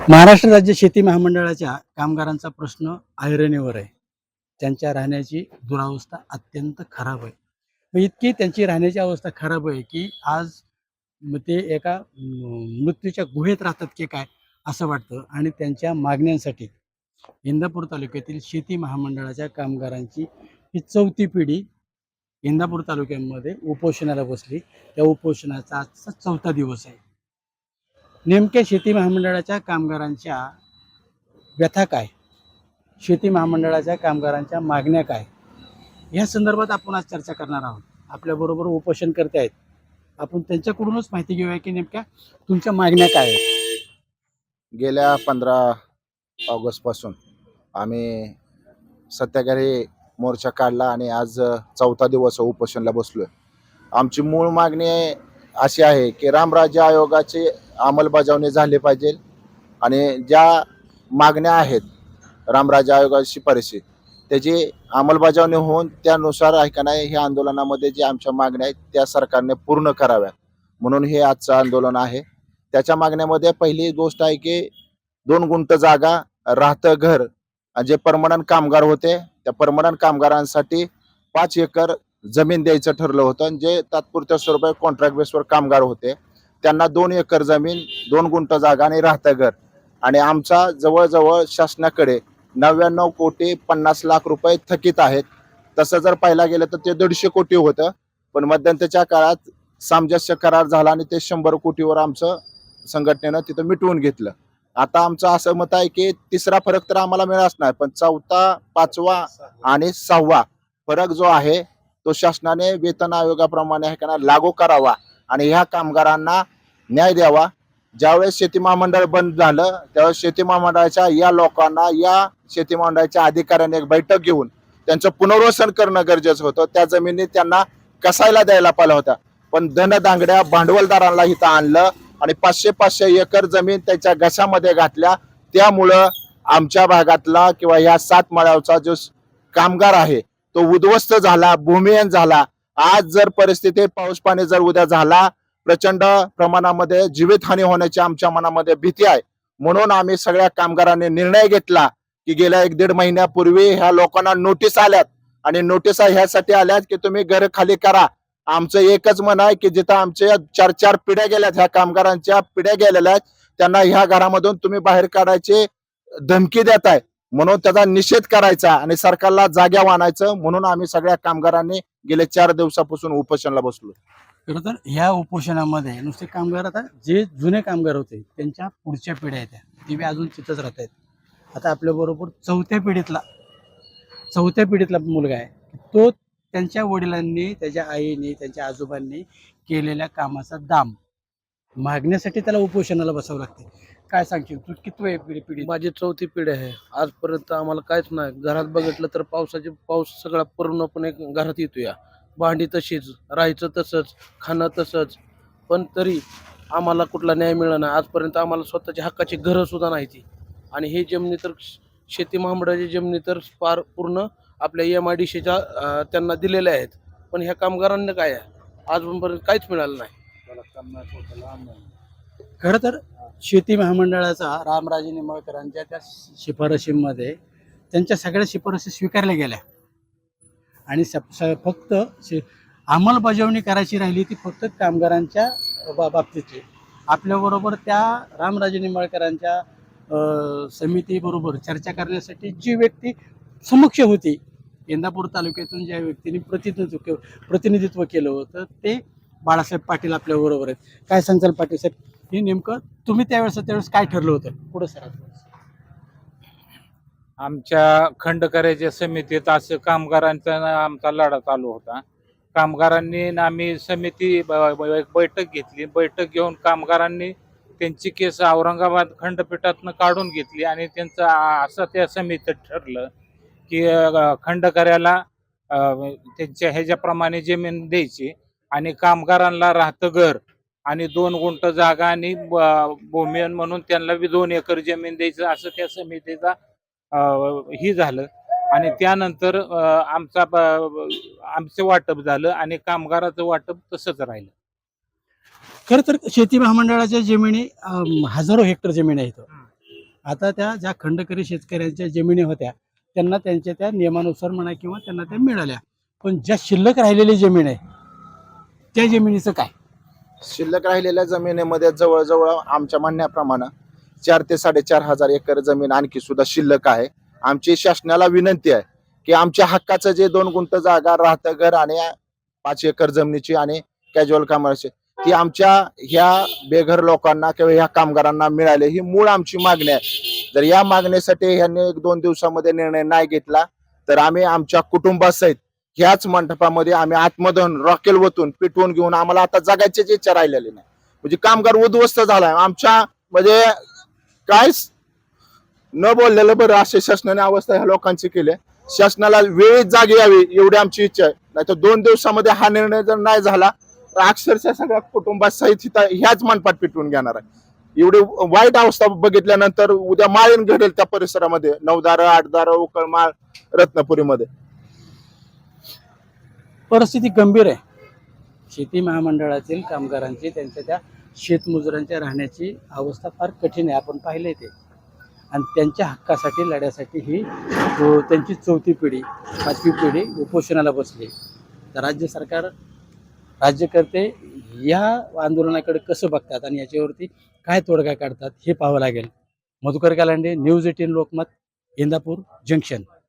महाराष्ट्र राज्य शेती महामंडळाच्या कामगारांचा प्रश्न ऐरणीवर आहे. त्यांच्या राहण्याची दुरावस्था अत्यंत खराब आहे. इतकी त्यांची राहण्याची अवस्था खराब आहे की आज ते एका मृत्यूच्या गुहेत राहतात की काय असं वाटतं. आणि त्यांच्या मागण्यांसाठी इंदापूर तालुक्यातील शेती महामंडळाच्या कामगारांची ही चौथी पिढी इंदापूर तालुक्यामध्ये उपोषणाला बसली. त्या उपोषणाचा आजचा चौथा दिवस आहे. नेमक्या शेती महामंडळाच्या कामगारांच्या व्यथा काय, शेती महामंडळाच्या कामगारांच्या मागण्या काय, या संदर्भात आपण आज चर्चा करणार आहोत. आपल्याबरोबर उपोषणकर्ते आहेत. आपण त्यांच्याकडूनच माहिती घेऊया की नेमक्या तुमच्या मागण्या काय आहेत. गेल्या 15 ऑगस्ट पासून आम्ही सत्याग्रही मोर्चा काढला आणि आज चौथा दिवस उपोषणला बसलोय. आमची मूळ मागणी अशी आहे की रामराज्य आयोगाची अंमलबजावणी झाली पाहिजे आणि ज्या मागण्या आहेत रामराज्य आयोगाची शिफारशी त्याची अंमलबजावणी होऊन त्यानुसार आहे का नाही ह्या आंदोलनामध्ये जे आमच्या मागण्या आहेत त्या सरकारने पूर्ण कराव्या म्हणून हे आजचं आंदोलन आहे. त्याच्या मागण्यामध्ये पहिली गोष्ट आहे की 2 गुंठ जागा, राहतं घर, जे परमनंट कामगार होते त्या परमनंट कामगारांसाठी 5 एकर जमीन द्यायचं ठरलं होतं. जे तात्पुरत्या स्वरूपात कॉन्ट्रॅक्ट बेसवर कामगार होते त्यांना 2 एकर जमीन, 2 गुंठ जागा आणि राहतं घर. आणि आमचा जवळजवळ शासनाकडे 99,50,00,000 रुपये थकीत आहेत. तसं जर पाहायला गेलं तर ते 150 कोटी होतं, पण मध्यंतरीच्या काळात सामंजस्य करार झाला आणि ते 100 कोटीवर आमचं संघटनेनं तिथं मिटवून घेतलं. आता आमचं असं मत आहे की तिसरा फरक तर आम्हाला मिळालाच नाही, पण चौथा, 5वा आणि 6वा फरक जो आहे तो शासनाने वेतन आयोगाप्रमाणे आहे का लागू करावा आणि ह्या कामगारांना न्याय द्यावा. ज्यावेळेस शेती महामंडळ बंद झालं त्यावेळेस शेती महामंडळाच्या या लोकांना, या शेती महामंडळाच्या अधिकाऱ्यांनी एक बैठक घेऊन त्यांचं पुनर्वसन करणं गरजेचं होतं. त्या जमिनी त्यांना कसायला द्यायला पाहिलं होत्या, पण धनदांगड्या भांडवलदारांना इथं आणलं आणि 500-500 एकर जमीन त्याच्या घशामध्ये घातल्या. त्यामुळं आमच्या भागातला किंवा या 7 मळ्याचा जो कामगार आहे तो उद्ध्वस्त झाला, भूमिहीन झाला. आज जर परिस्थिती पाऊस पाणी जर उद्या झाला प्रचंड प्रमाणामध्ये जीवितहानी होण्याची आमच्या मनामध्ये भीती आहे. म्हणून आम्ही सगळ्या कामगारांनी निर्णय घेतला की गेल्या 1-1.5 महिन्यापूर्वी ह्या लोकांना नोटीस आल्यात आणि नोटिसा ह्यासाठी आल्यात की तुम्ही घर खाली करा. आमचं एकच मन आहे की जिथं आमच्या 4-4 पिढ्या गेल्यात, ह्या कामगारांच्या पिढ्या गेलेल्या आहेत, त्यांना ह्या घरामधून तुम्ही बाहेर काढायची धमकी देताय म्हणून त्याचा निषेध करायचा आणि सरकारला जाग्यावर आणायचं. म्हणून आम्ही सगळ्या कामगारांनी गेल्या 4 दिवसापासून उपोषणाला बसलो. खरं तर ह्या उपोषणामध्ये नुसते कामगार, आता जे जुने कामगार होते त्यांच्या पुढच्या पिढ्या आहेत ती बी अजून तिथंच राहत आहेत. आता आपल्याबरोबर चौथ्या पिढीतला मुलगा आहे. तो त्यांच्या वडिलांनी, त्याच्या आईने, त्यांच्या आजोबांनी केलेल्या कामाचा दाम मागण्यासाठी त्याला उपोषणाला बसावं लागते. काय सांगशील तू, किती पिढी? माझी चौथी पिढी आहे. आजपर्यंत आम्हाला काहीच नाही. घरात बघितलं तर पाऊस सगळा पूर्णपणे घरात येतोय. भांडी तशीच, राहायचं तसंच, खाणं तसंच, पण तरी आम्हाला कुठला न्याय मिळाला नाही. आजपर्यंत आम्हाला स्वतःची हक्काची घरं सुद्धा नाही ती. आणि हे जमिनी तर शेती महामंडळाची जमिनी तर फार पूर्ण आपल्या MIDCच्या त्यांना दिलेल्या आहेत, पण ह्या कामगारांना काय आहे अजूनपर्यंत काहीच मिळालं नाही. खरं तर शेती महामंडळाचा रामराजे निंबाळकरांच्या त्या शिफारशीमध्ये त्यांच्या सगळ्या शिफारशी स्वीकारल्या गेल्या आणि फक्त अंमलबजावणी करायची राहिली ती फक्त कामगारांच्या बाबतीतली. आपल्याबरोबर त्या रामराजे निंबाळकरांच्या समितीबरोबर चर्चा करण्यासाठी जी व्यक्ती समक्ष होती, इंदापूर तालुक्यातून ज्या व्यक्तीने प्रतिनिधित्व केलं होतं ते बाळासाहेब पाटील आपल्याबरोबर आहेत. काय सांगताल पाटील साहेब, हे नेमकं तुम्ही त्यावेळेस काय ठरलं होतं? पुढं सर. आमच्या खंडकऱ्याच्या समितीत असं कामगारांचा आमचा लढा चालू होता. कामगारांनी आम्ही समिती बैठक घेतली. बैठक घेऊन कामगारांनी त्यांची केस औरंगाबाद खंडपीठातनं काढून घेतली आणि त्यांचं असं त्या समितीत ठरलं की खंडकऱ्याला त्यांच्या ह्याच्याप्रमाणे जमीन द्यायची आणि कामगारांना राहतं घर आणि 2 गुंठ जागा आणि भूमिहीन म्हणून त्यांना 2 एकर जमीन द्यायचं, असं त्या समितीचा ही झालं. आणि त्यानंतर आमचं वाटप झालं आणि कामगाराचं वाटप तसंच राहिलं. खरं तर शेती महामंडळाच्या जमिनी हजारो हेक्टर जमीन आहेत. आता त्या ज्या खंडकरी शेतकऱ्यांच्या जमिनी होत्या त्यांना त्यांच्या त्या नियमानुसार म्हणा किंवा त्यांना त्या मिळाल्या, पण ज्या शिल्लक राहिलेली जमीन आहे त्या जमिनीचं काय? शिल्लक राहिलेल्या जमिनीमध्ये जवळजवळ आमच्या म्हणण्याप्रमाणे 4 ते 4.5 एकर जमीन आणखी सुद्धा शिल्लक आहे. आमची शासनाला विनंती आहे की आमच्या हक्काचं जे 2 गुंठ जागा, राहतं घर आणि 5 एकर जमिनीची आणि कॅज्युअल कामाची, ती आमच्या ह्या बेघर लोकांना किंवा ह्या कामगारांना मिळाले, ही मूळ आमची मागणी आहे. जर या मागणीसाठी ह्यांनी 1-2 दिवसामध्ये निर्णय नाही घेतला तर आम्ही आमच्या कुटुंबासहित ह्याच मंडपामध्ये आम्ही आत्मदहन रॉकेल वतून पेटवून घेऊन, आम्हाला आता जगायची इच्छा राहिलेली नाही. म्हणजे कामगार उद्ध्वस्त झालाय आमच्या, म्हणजे काय न बोललेलं बरं असे शासनाने अवस्था ह्या लोकांची केली. शासनाला वेळेत जागी यावी एवढी आमची इच्छा आहे. नाही तर 2 दिवसामध्ये हा निर्णय जर नाही झाला तर अक्षरशः सगळ्या कुटुंबासहित ह्याच मंडपात पेटवून घेणार आहे. एवढी वाईट अवस्था बघितल्यानंतर उद्या माळीन घडेल त्या परिसरामध्ये, 9दारं, 8दारं, उकळमाळ, रत्नपुरीमध्ये परिस्थिती गंभीर आहे. शेती महामंडळातील कामगारांची, त्यांच्या त्या शेतमजुरांच्या राहण्याची अवस्था फार कठीण आहे. आपण पाहिलंय ते. आणि त्यांच्या हक्कासाठी लढ्यासाठी ही त्यांची 4थी पिढी 5वी पिढी उपोषणाला बसली. तर राज्य सरकार, राज्यकर्ते या आंदोलनाकडे कसं बघतात आणि याच्यावरती काय तोडगा काढतात हे पाहावं लागेल. Madhukar Kalande, news 18 Lokmat, Indapur junction.